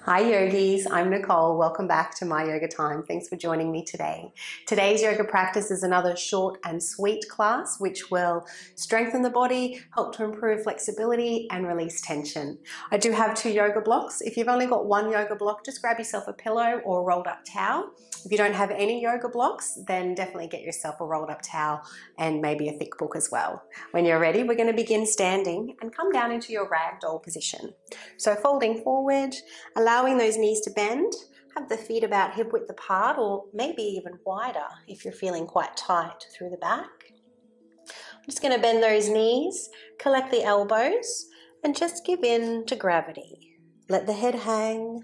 Hi yogis, I'm Nicole. Welcome back to My Yoga Time. Thanks for joining me today. Today's yoga practice is another short and sweet class which will strengthen the body, help to improve flexibility and release tension. I do have 2 yoga blocks. If you've only got 1 yoga block, just grab yourself a pillow or a rolled up towel. If you don't have any yoga blocks, then definitely get yourself a rolled up towel and maybe a thick book as well. When you're ready, we're going to begin standing and come down into your ragdoll position. So folding forward, allowing those knees to bend, have the feet about hip width apart or maybe even wider if you're feeling quite tight through the back. I'm just going to bend those knees, collect the elbows and just give in to gravity. Let the head hang.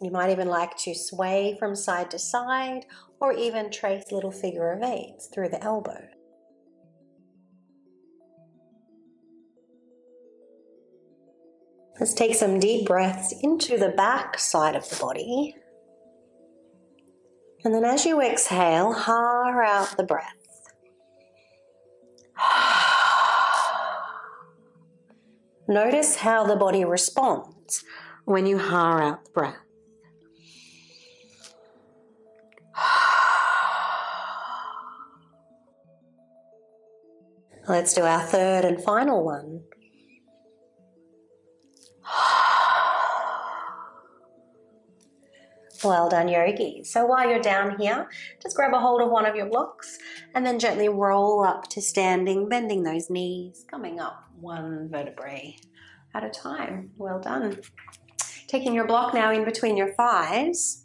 You might even like to sway from side to side or even trace little figure of 8s through the elbow. Let's take some deep breaths into the back side of the body. And then as you exhale, har out the breath. Notice how the body responds when you har out the breath. Let's do our third and final one. Well done, yogi. So while you're down here, just grab a hold of one of your blocks and then gently roll up to standing, bending those knees, coming up 1 vertebrae at a time. Well done. Taking your block now in between your thighs.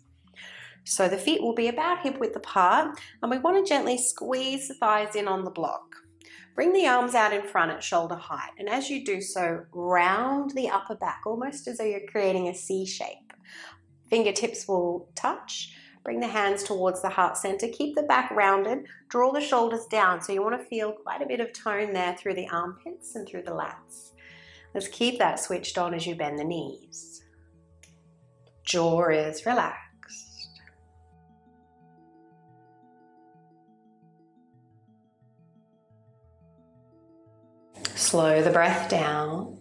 So the feet will be about hip width apart and we want to gently squeeze the thighs in on the block. Bring the arms out in front at shoulder height, and as you do so, round the upper back, almost as though you're creating a C shape. Fingertips will touch. Bring the hands towards the heart center. Keep the back rounded. Draw the shoulders down. So you want to feel quite a bit of tone there through the armpits and through the lats. Let's keep that switched on as you bend the knees. Jaw is relaxed. Slow the breath down.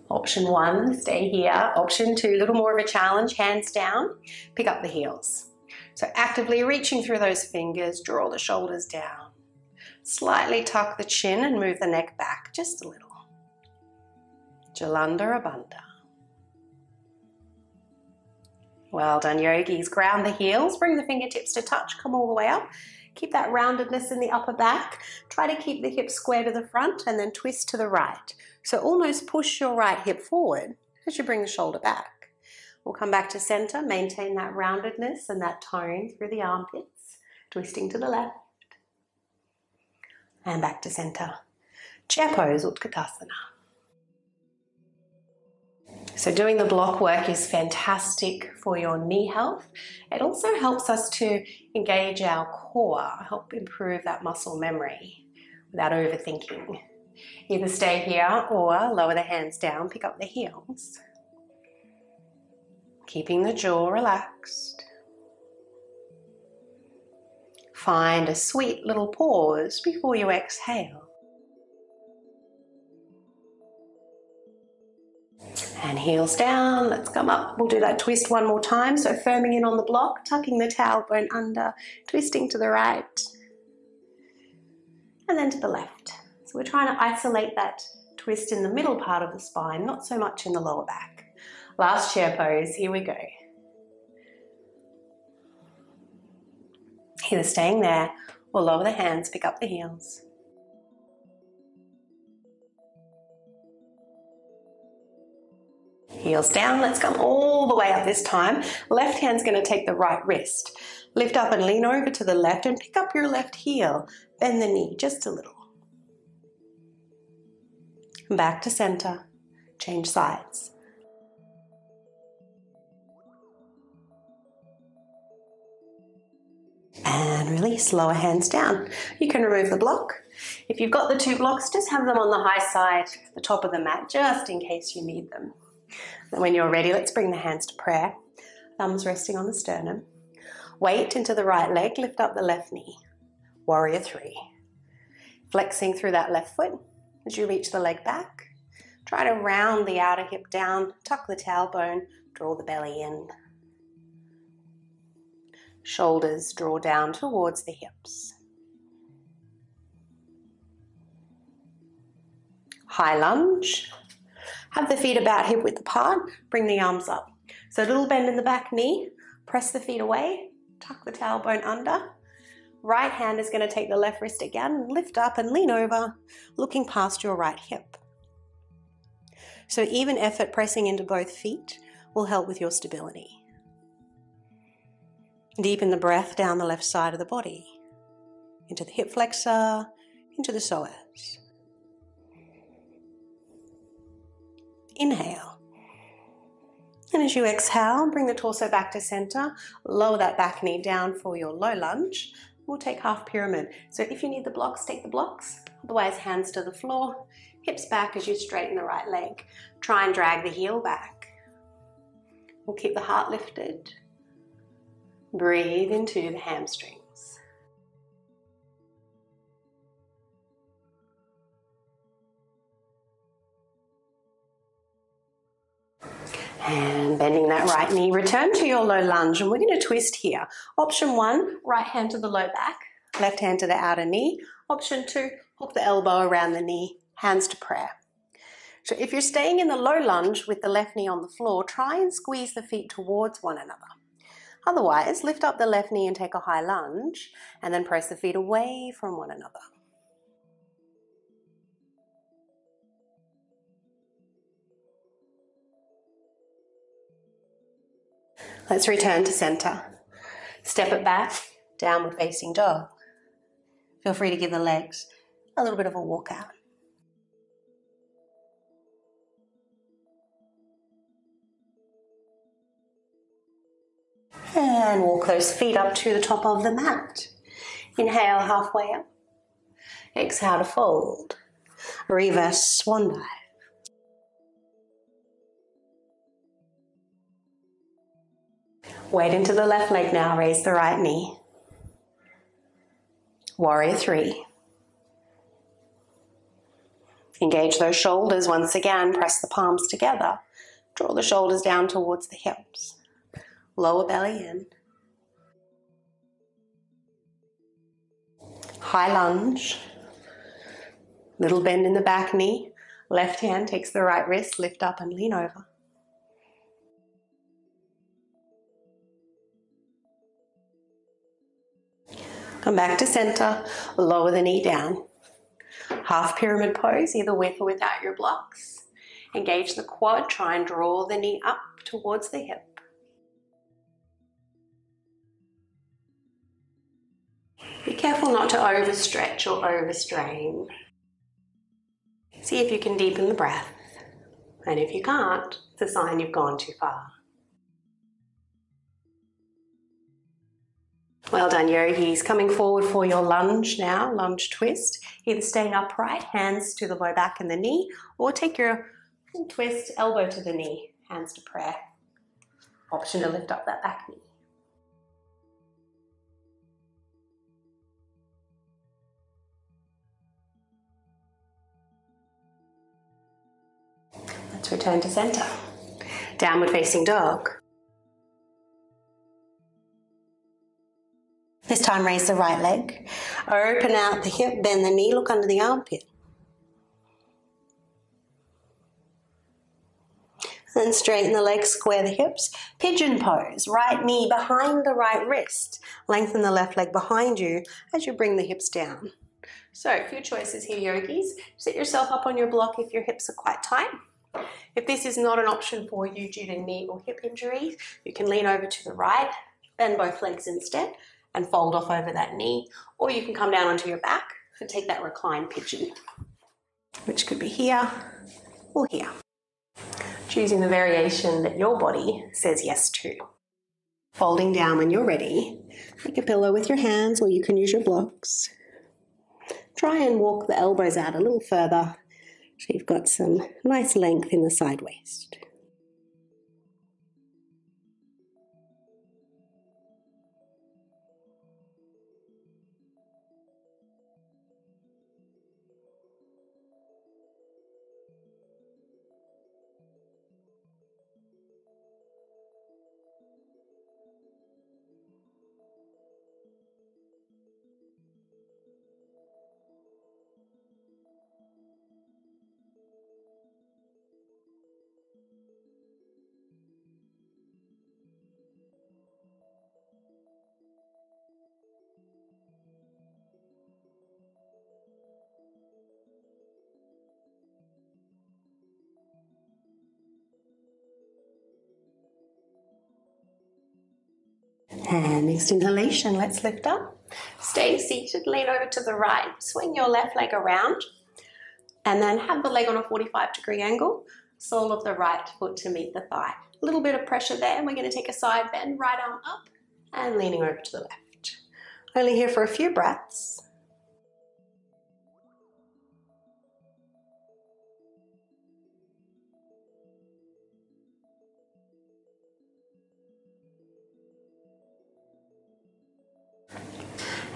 Option 1, stay here. Option 2, a little more of a challenge, hands down, pick up the heels. So actively reaching through those fingers, draw the shoulders down. Slightly tuck the chin and move the neck back just a little. Jalandhara Bandha. Well done, yogis. Ground the heels, bring the fingertips to touch, come all the way up. Keep that roundedness in the upper back. Try to keep the hips square to the front and then twist to the right. So almost push your right hip forward as you bring the shoulder back. We'll come back to center, maintain that roundedness and that tone through the armpits, twisting to the left. And back to center. Chair pose, Utkatasana. So doing the block work is fantastic for your knee health. It also helps us to engage our core, help improve that muscle memory without overthinking. Either stay here or lower the hands down, pick up the heels. Keeping the jaw relaxed. Find a sweet little pause before you exhale. And heels down, let's come up. We'll do that twist one more time. So firming in on the block, tucking the tailbone under, twisting to the right, and then to the left. So we're trying to isolate that twist in the middle part of the spine, not so much in the lower back. Last chair pose, here we go. Either staying there or lower the hands, pick up the heels. Heels down, let's come all the way up this time. Left hand's going to take the right wrist. Lift up and lean over to the left and pick up your left heel. Bend the knee just a little. Back to center. Change sides. And release, lower hands down. You can remove the block. If you've got the 2 blocks, just have them on the high side, the top of the mat, just in case you need them. And when you're ready, let's bring the hands to prayer. Thumbs resting on the sternum. Weight into the right leg, lift up the left knee. Warrior 3. Flexing through that left foot as you reach the leg back. Try to round the outer hip down, tuck the tailbone, draw the belly in. Shoulders draw down towards the hips. High lunge. Have the feet about hip width apart, bring the arms up. So a little bend in the back knee, press the feet away, tuck the tailbone under. Right hand is going to take the left wrist again, lift up and lean over, looking past your right hip. So even effort pressing into both feet will help with your stability. Deepen the breath down the left side of the body, into the hip flexor, into the psoas. Inhale. And as you exhale, bring the torso back to center, lower that back knee down for your low lunge. We'll take half pyramid. So if you need the blocks, take the blocks. Otherwise, hands to the floor, hips back as you straighten the right leg. Try and drag the heel back. We'll keep the heart lifted. Breathe into the hamstrings. And bending that right knee, return to your low lunge, and we're going to twist here. Option 1, right hand to the low back, left hand to the outer knee. Option 2, hook the elbow around the knee, hands to prayer. So if you're staying in the low lunge with the left knee on the floor, try and squeeze the feet towards one another. Otherwise, lift up the left knee and take a high lunge, and then press the feet away from one another. Let's return to center. Step it back, downward facing dog. Feel free to give the legs a little bit of a walk out. And walk those feet up to the top of the mat. Inhale halfway up. Exhale to fold. Reverse swan dive. Weight into the left leg now, raise the right knee. Warrior 3. Engage those shoulders once again, press the palms together. Draw the shoulders down towards the hips. Lower belly in. High lunge. Little bend in the back knee. Left hand takes the right wrist, lift up and lean over. Come back to center, lower the knee down. Half pyramid pose, either with or without your blocks. Engage the quad, try and draw the knee up towards the hip. Be careful not to overstretch or overstrain. See if you can deepen the breath. And if you can't, it's a sign you've gone too far. Well done, yogis. Coming forward for your lunge now, lunge twist. Either staying upright, hands to the low back and the knee, or take your full twist, elbow to the knee, hands to prayer. Option to lift up that back knee. Let's return to center. Downward facing dog. This time raise the right leg, open out the hip, bend the knee, look under the armpit. Then straighten the legs, square the hips, pigeon pose, right knee behind the right wrist. Lengthen the left leg behind you as you bring the hips down. So a few choices here, yogis. Sit yourself up on your block if your hips are quite tight. If this is not an option for you due to knee or hip injuries, you can lean over to the right, bend both legs instead, and fold off over that knee, or you can come down onto your back and take that reclined pigeon, which could be here or here. Choosing the variation that your body says yes to. Folding down when you're ready. Make a pillow with your hands, or you can use your blocks. Try and walk the elbows out a little further so you've got some nice length in the side waist. And next inhalation, let's lift up. Stay seated, lean over to the right, swing your left leg around, and then have the leg on a 45-degree angle, sole of the right foot to meet the thigh. A little bit of pressure there. We're going to take a side bend, right arm up, and leaning over to the left. Only here for a few breaths.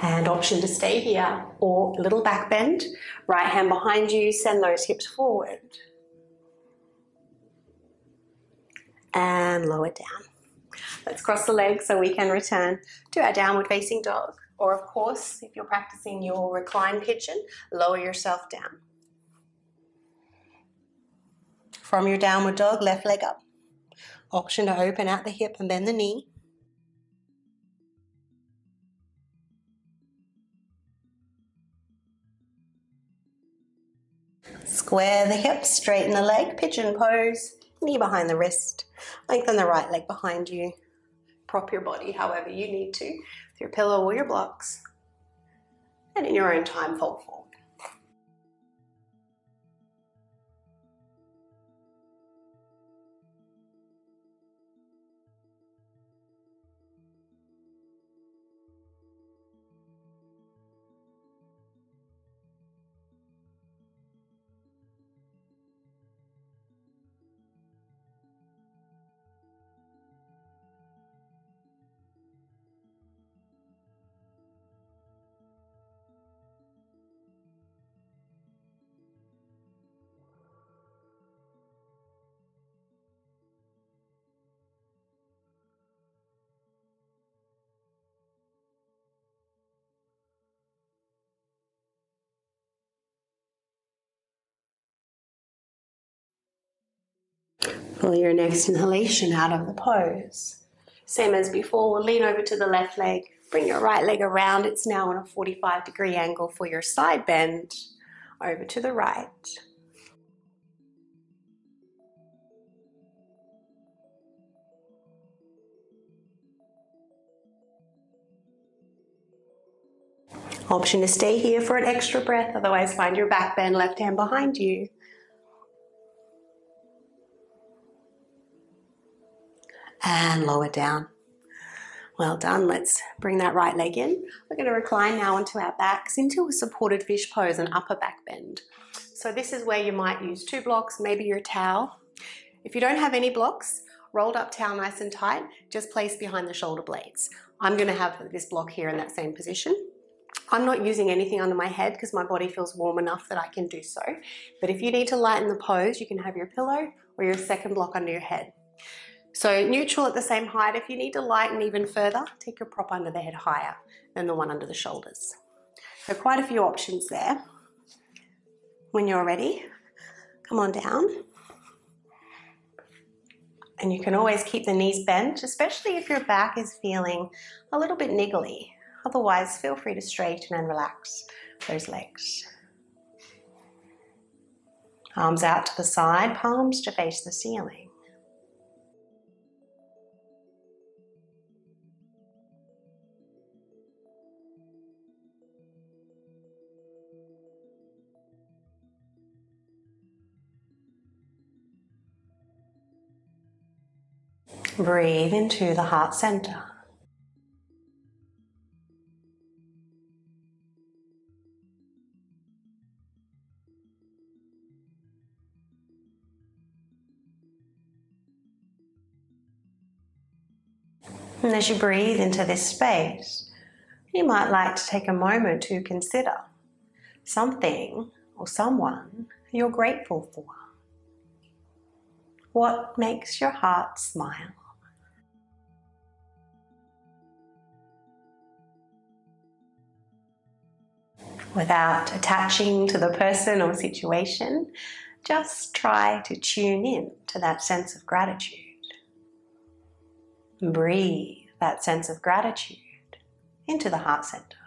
And option to stay here, or a little back bend, right hand behind you, send those hips forward. And lower down. Let's cross the legs so we can return to our downward facing dog. Or of course, if you're practicing your recline pigeon, lower yourself down. From your downward dog, left leg up. Option to open out the hip and bend the knee. Square the hips, straighten the leg, pigeon pose, knee behind the wrist. Lengthen the right leg behind you. Prop your body however you need to, with your pillow or your blocks. And in your own time, fold forward. Pull your next inhalation out of the pose. Same as before, lean over to the left leg, bring your right leg around. It's now on a 45-degree angle for your side bend. Over to the right. Option to stay here for an extra breath, otherwise find your back bend, left hand behind you. And lower down. Well done. Let's bring that right leg in. We're going to recline now onto our backs into a supported fish pose, an upper back bend. So this is where you might use 2 blocks, maybe your towel. If you don't have any blocks, rolled up towel nice and tight, just place behind the shoulder blades. I'm going to have this block here in that same position. I'm not using anything under my head because my body feels warm enough that I can do so. But if you need to lighten the pose, you can have your pillow or your second block under your head. So neutral at the same height. If you need to lighten even further, take your prop under the head higher than the one under the shoulders. So quite a few options there. When you're ready, come on down. And you can always keep the knees bent, especially if your back is feeling a little bit niggly. Otherwise, feel free to straighten and relax those legs. Arms out to the side, palms to face the ceiling. Breathe into the heart center. And as you breathe into this space, you might like to take a moment to consider something or someone you're grateful for. What makes your heart smile? Without attaching to the person or situation, just try to tune in to that sense of gratitude. Breathe that sense of gratitude into the heart center.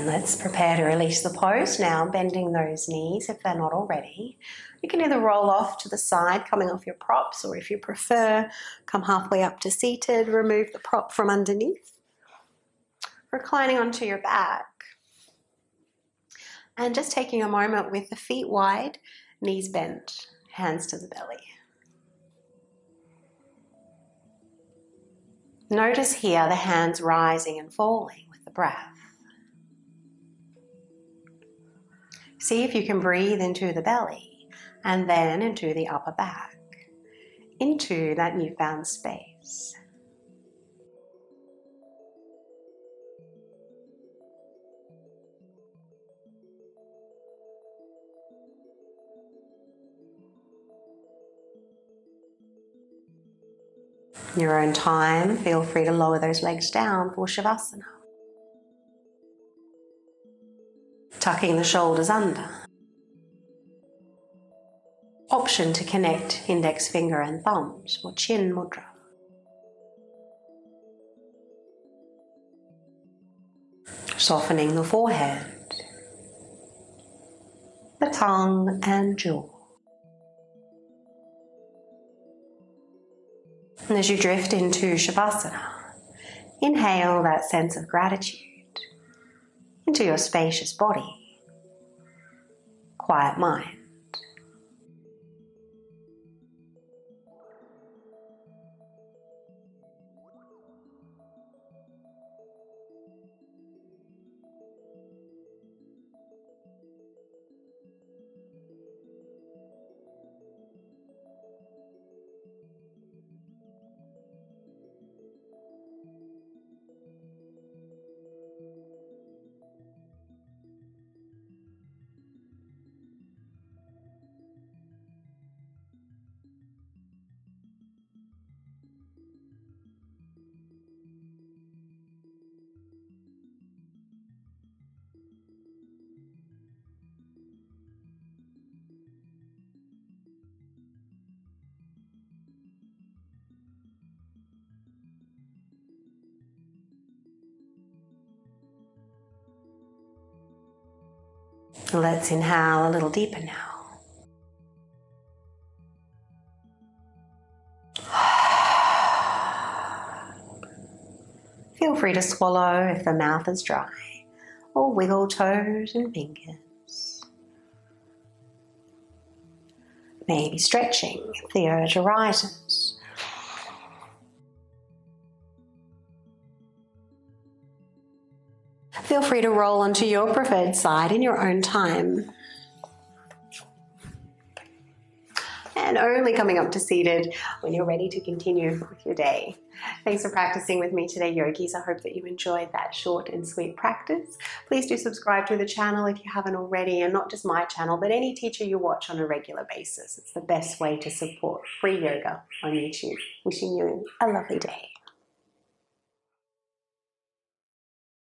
And let's prepare to release the pose now, bending those knees if they're not already. You can either roll off to the side, coming off your props, or if you prefer, come halfway up to seated, remove the prop from underneath. Reclining onto your back. And just taking a moment with the feet wide, knees bent, hands to the belly. Notice here the hands rising and falling with the breath. See if you can breathe into the belly and then into the upper back, into that newfound space. Your own time, feel free to lower those legs down for Shavasana. Tucking the shoulders under. Option to connect index finger and thumbs for Chin Mudra. Softening the forehead, the tongue and jaw. And as you drift into Shavasana, inhale that sense of gratitude into your spacious body, quiet mind. Let's inhale a little deeper now. Feel free to swallow if the mouth is dry, or wiggle toes and fingers. Maybe stretching if the urge arises. Feel free to roll onto your preferred side in your own time. And only coming up to seated when you're ready to continue with your day. Thanks for practicing with me today, yogis. I hope that you enjoyed that short and sweet practice. Please do subscribe to the channel if you haven't already, and not just my channel, but any teacher you watch on a regular basis. It's the best way to support free yoga on YouTube. Wishing you a lovely day.